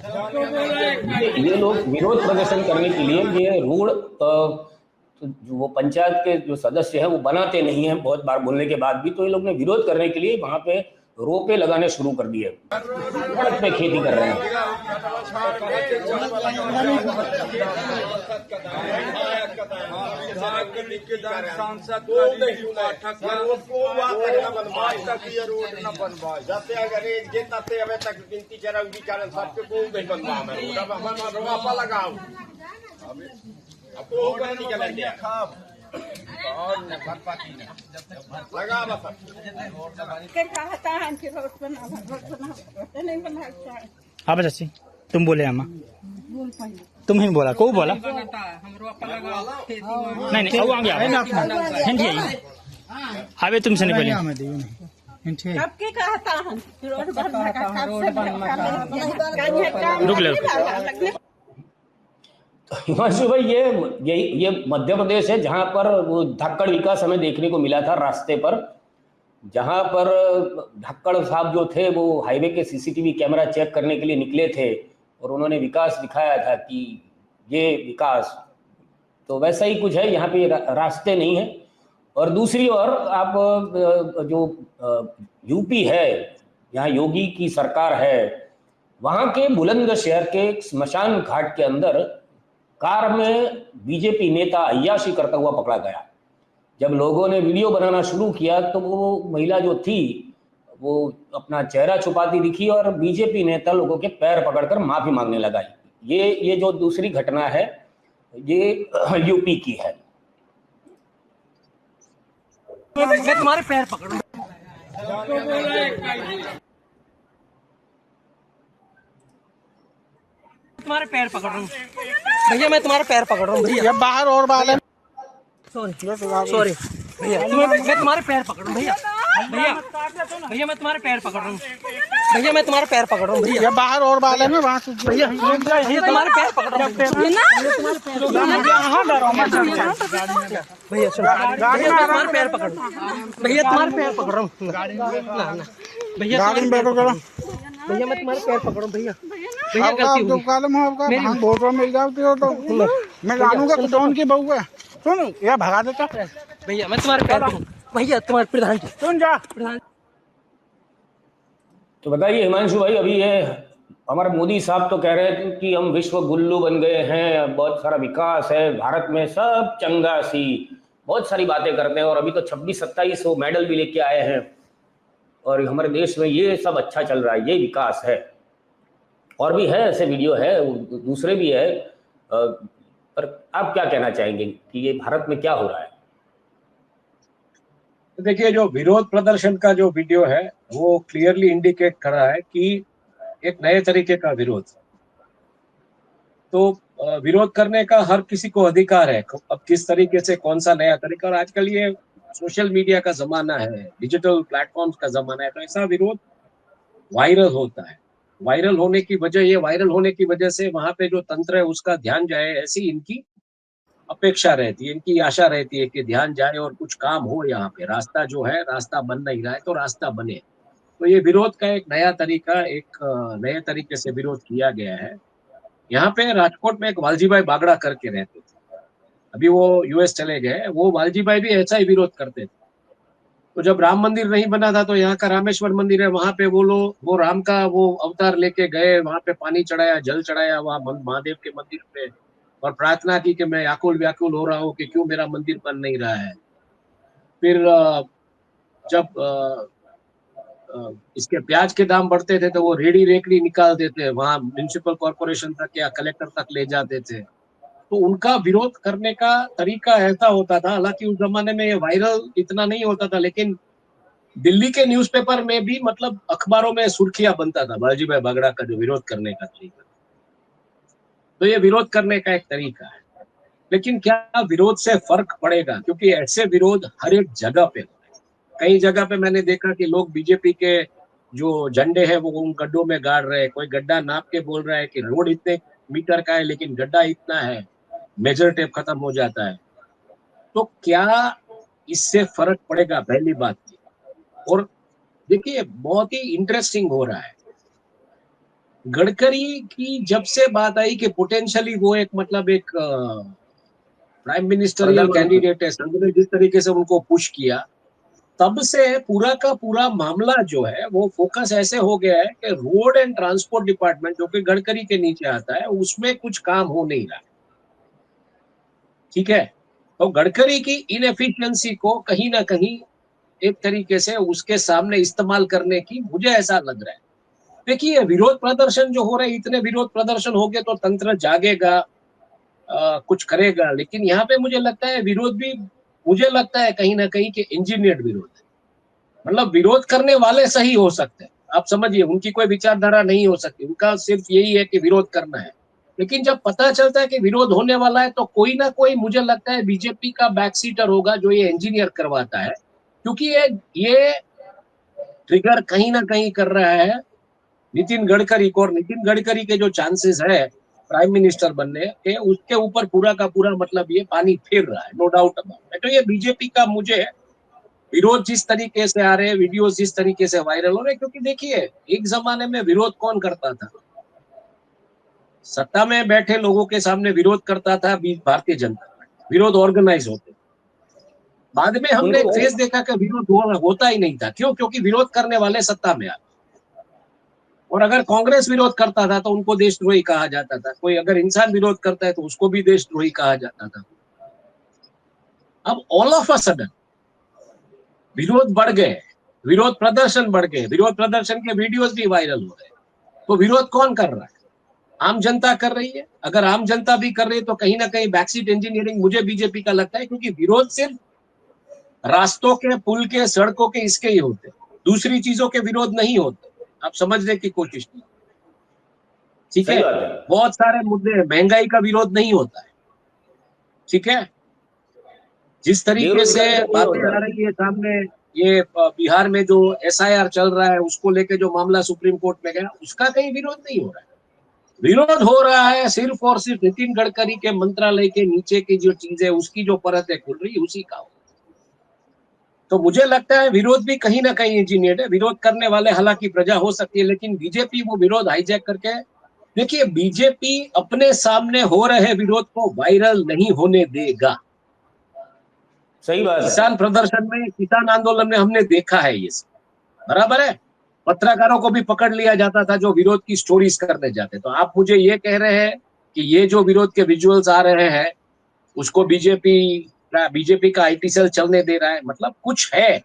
ये लोग विरोध प्रदर्शन करने के लिए ये रोड जो वो पंचायत के जो सदस्य हैं वो बनाते नहीं हैं, बहुत बार बोलने के बाद भी, तो ये लोग ने विरोध करने के लिए वहां पे रोपे लगाने शुरू कर दिए, सड़क पे खेती कर रहे हैं। हाँ बच्ची तुम बोले अम्मा, तुम ही बोला को बोला नहीं नहीं वो आ गया हिंदी आई आवे तुमसे नहीं बोली रुक ले। हिमांशु भाई ये मध्य प्रदेश है जहां पर वो धक्कड़ विकास हमें देखने को मिला था रास्ते पर, जहां पर धक्कड़ साहब जो थे वो हाईवे के सीसीटीवी कैमरा चेक करने के लिए निकले थे और उन्होंने विकास दिखाया था कि ये विकास, तो वैसा ही कुछ है यहाँ पे, रास्ते नहीं है। और दूसरी ओर आप जो यूपी है, यहाँ योगी की सरकार है, वहाँ के बुलंदशहर के स्मशान घाट के अंदर कार में बीजेपी नेता अय्याशी करता हुआ पकड़ा गया। जब लोगों ने वीडियो बनाना शुरू किया तो वो महिला जो थी वो अपना चेहरा छुपाती दिखी और बीजेपी नेता लोगों के पैर पकड़कर माफी मांगने लगा। ये जो दूसरी घटना है ये यूपी की है। मैं तुम्हारे पैर पकड़ूं, तुम्हारे पैर पकड़ रहा हूँ भैया, मैं तुम्हारे पैर पकड़ रहा हूँ भैया, बाहर और बाल सॉरी भैया, मैं तुम्हारे पैर पकड़ रहा हूँ भैया, भैया मैं तुम्हारे पैर पकड़ रहा हूँ भैया, मैं तुम्हारे पैर पकड़ रहा हूँ भैया, बाहर और बाल है ना वहाँ से भैया तुम्हारे पैर पकड़ रहा हूँ भैया, तुम्हारे पैर पकड़ भैया, तुम्हारे पैर पकड़ रहा हूँ ना भैया, भैया मैं तुम्हारे पैर पकड़ रहा हूँ भैया, भैया गलती वोट मिल जाती हो तो मैं जानूंगा कौन की बहू है। सुन यह भगा देता भैया, मैं तुम्हारे पैर पकड़ भैया, तुम्हारे प्रधान सुन जा प्रधान। तो बताइए हिमांशु भाई, अभी ये हमारे मोदी साहब तो कह रहे थे कि हम विश्व गुल्लू बन गए हैं, बहुत सारा विकास है भारत में, सब चंगा सी, बहुत सारी बातें करते हैं और अभी तो 26-27 वो मेडल भी लेके आए हैं और हमारे देश में ये सब अच्छा चल रहा है, ये विकास है। और भी है ऐसे वीडियो है, दूसरे भी है, पर आप क्या कहना चाहेंगे कि ये भारत में क्या हो रहा है? तो देखिए, जो विरोध प्रदर्शन का जो वीडियो है वो क्लियरली इंडिकेट कर रहा है कि एक नए तरीके का विरोध। तो विरोध करने का हर किसी को अधिकार है, अब किस तरीके से कौन सा नया तरीका, और आजकल ये सोशल मीडिया का जमाना है, डिजिटल प्लेटफॉर्म्स का जमाना है, तो ऐसा विरोध वायरल होता है। वायरल होने की वजह से वहां पे जो तंत्र है उसका ध्यान जाए, ऐसी इनकी अपेक्षा रहती है, इनकी आशा रहती है कि ध्यान जाए और कुछ काम हो। यहाँ पे रास्ता जो है, रास्ता बन नहीं रहा है तो रास्ता बने। तो ये विरोध का एक नया तरीका, एक नए तरीके से विरोध किया गया है। यहाँ पे राजकोट में एक वालजीभाई बागड़ा करके रहते थे, अभी वो यूएस चले गए। वो वालजीभाई भी ऐसा ही विरोध करते थे। तो जब राम मंदिर नहीं बना था तो यहाँ का रामेश्वर मंदिर है, वहां पे वो राम का वो अवतार लेके गए, वहां पे पानी चढ़ाया, जल चढ़ाया वहां महादेव के मंदिर पे, और प्रार्थना की कि मैं आकुल व्याकुल हो रहा हूँ कि क्यों मेरा मंदिर बन नहीं रहा है। फिर जब इसके प्याज के दाम बढ़ते थे तो वो रेडी रेकड़ी निकालते थे, वहां म्युनिसिपल कॉर्पोरेशन तक या कलेक्टर तक ले जाते थे। तो उनका विरोध करने का तरीका ऐसा होता था। हालांकि उस जमाने में ये वायरल इतना नहीं होता था, लेकिन दिल्ली के न्यूज़पेपर में भी, मतलब अखबारों में सुर्खियां बनता था वालजीभाई बागड़ा का जो विरोध करने का तरीका। तो ये विरोध करने का एक तरीका है, लेकिन क्या विरोध से फर्क पड़ेगा? क्योंकि ऐसे विरोध हर एक जगह पे, कई जगह पे मैंने देखा कि लोग बीजेपी के जो झंडे हैं वो उन गड्ढों में गाड़ रहे हैं। कोई गड्ढा नाप के बोल रहा है कि रोड इतने मीटर का है लेकिन गड्ढा इतना है, मेजर टेप खत्म हो जाता है। तो क्या इससे फर्क पड़ेगा? पहली बात ये। और देखिए, बहुत ही इंटरेस्टिंग हो रहा है, गडकरी की जब से बात आई कि पोटेंशियली वो एक मतलब एक प्राइम मिनिस्टरियल कैंडिडेट है, संघ ने जिस तरीके से उनको पुश किया, तब से पूरा का पूरा मामला जो है वो फोकस ऐसे हो गया है कि रोड एंड ट्रांसपोर्ट डिपार्टमेंट जो कि गडकरी के नीचे आता है उसमें कुछ काम हो नहीं रहा है। ठीक है, तो गडकरी की इनएफिशिएंसी को कहीं ना कहीं एक तरीके से उसके सामने इस्तेमाल करने की मुझे ऐसा लग रहा है। देखिए, विरोध प्रदर्शन जो हो रहे हैं, इतने विरोध प्रदर्शन हो गए तो तंत्र जागेगा, कुछ करेगा, लेकिन यहाँ पे मुझे लगता है विरोध भी, मुझे लगता है कहीं ना कहीं कि इंजीनियर्ड विरोध है। मतलब विरोध करने वाले सही हो सकते हैं, आप समझिए, उनकी कोई विचारधारा नहीं हो सकती, उनका सिर्फ यही है कि विरोध करना है। लेकिन जब पता चलता है कि विरोध होने वाला है तो कोई ना कोई, मुझे लगता है बीजेपी का बैक सीटर होगा जो ये इंजीनियर करवाता है, क्योंकि ये ट्रिगर कहीं ना कहीं कर रहा है नितिन गडकरी को, और नितिन गडकरी के जो चांसेस है प्राइम मिनिस्टर बनने के, उसके ऊपर पूरा का पूरा मतलब ये पानी फेर रहा है, नो डाउट अबाउट। तो ये बीजेपी का, मुझे विरोध जिस तरीके से आ रहे हैं, वीडियोस जिस तरीके से वायरल हो रहे हैं, क्योंकि देखिए एक जमाने में विरोध कौन करता था? सत्ता में बैठे लोगों के सामने विरोध करता था भारतीय जनता पार्टी, विरोध ऑर्गेनाइज होते। बाद में हमने एक फेज देखा कि विरोध होता ही नहीं था। क्यों? क्योंकि विरोध करने वाले सत्ता में आ, और अगर कांग्रेस विरोध करता था तो उनको देशद्रोही कहा जाता था, कोई अगर इंसान विरोध करता है तो उसको भी देशद्रोही कहा जाता था। अब ऑल ऑफ अ सडन विरोध बढ़ गए, विरोध प्रदर्शन बढ़ गए, विरोध प्रदर्शन के वीडियोस भी वायरल हो रहे हैं। तो विरोध कौन कर रहा है? आम जनता कर रही है। अगर आम जनता भी कर रही है तो कहीं ना कहीं बैकसीट इंजीनियरिंग मुझे बीजेपी का लगता है, क्योंकि विरोध सिर्फ रास्तों के, पुल के, सड़कों के, इसके ही होते, दूसरी चीजों के विरोध नहीं होते। आप समझने की कोशिश कीजिए, ठीक है? बहुत सारे मुद्दे, महंगाई का विरोध नहीं होता है, ठीक है? जिस तरीके से बातें आ रही है सामने, ये बिहार में जो एसआईआर चल रहा है उसको लेके जो मामला सुप्रीम कोर्ट में गया, उसका कहीं विरोध नहीं हो रहा है। विरोध हो रहा है सिर्फ और सिर्फ नितिन गडकरी के मंत्रालय के नीचे की जो चीज है, उसकी जो परत है खुल रही, उसी का। तो मुझे लगता है विरोध भी कहीं ना कहीं इंजीनियर्ड है। विरोध करने वाले हालांकि प्रजा हो सकती है, लेकिन बीजेपी वो विरोध हाईजैक करके, देखिए बीजेपी अपने सामने हो रहे विरोध को वायरल नहीं होने देगा। सही बात है। किसान प्रदर्शन में, किसान आंदोलन में हमने देखा है ये सब, बराबर है। पत्रकारों को भी पकड़ लिया जाता था जो विरोध की स्टोरीज करने जाते। तो आप मुझे ये कह रहे हैं कि ये जो विरोध के विजुअल्स आ रहे हैं उसको बीजेपी का आईटी सेल चलने दे रहा है, मतलब कुछ है।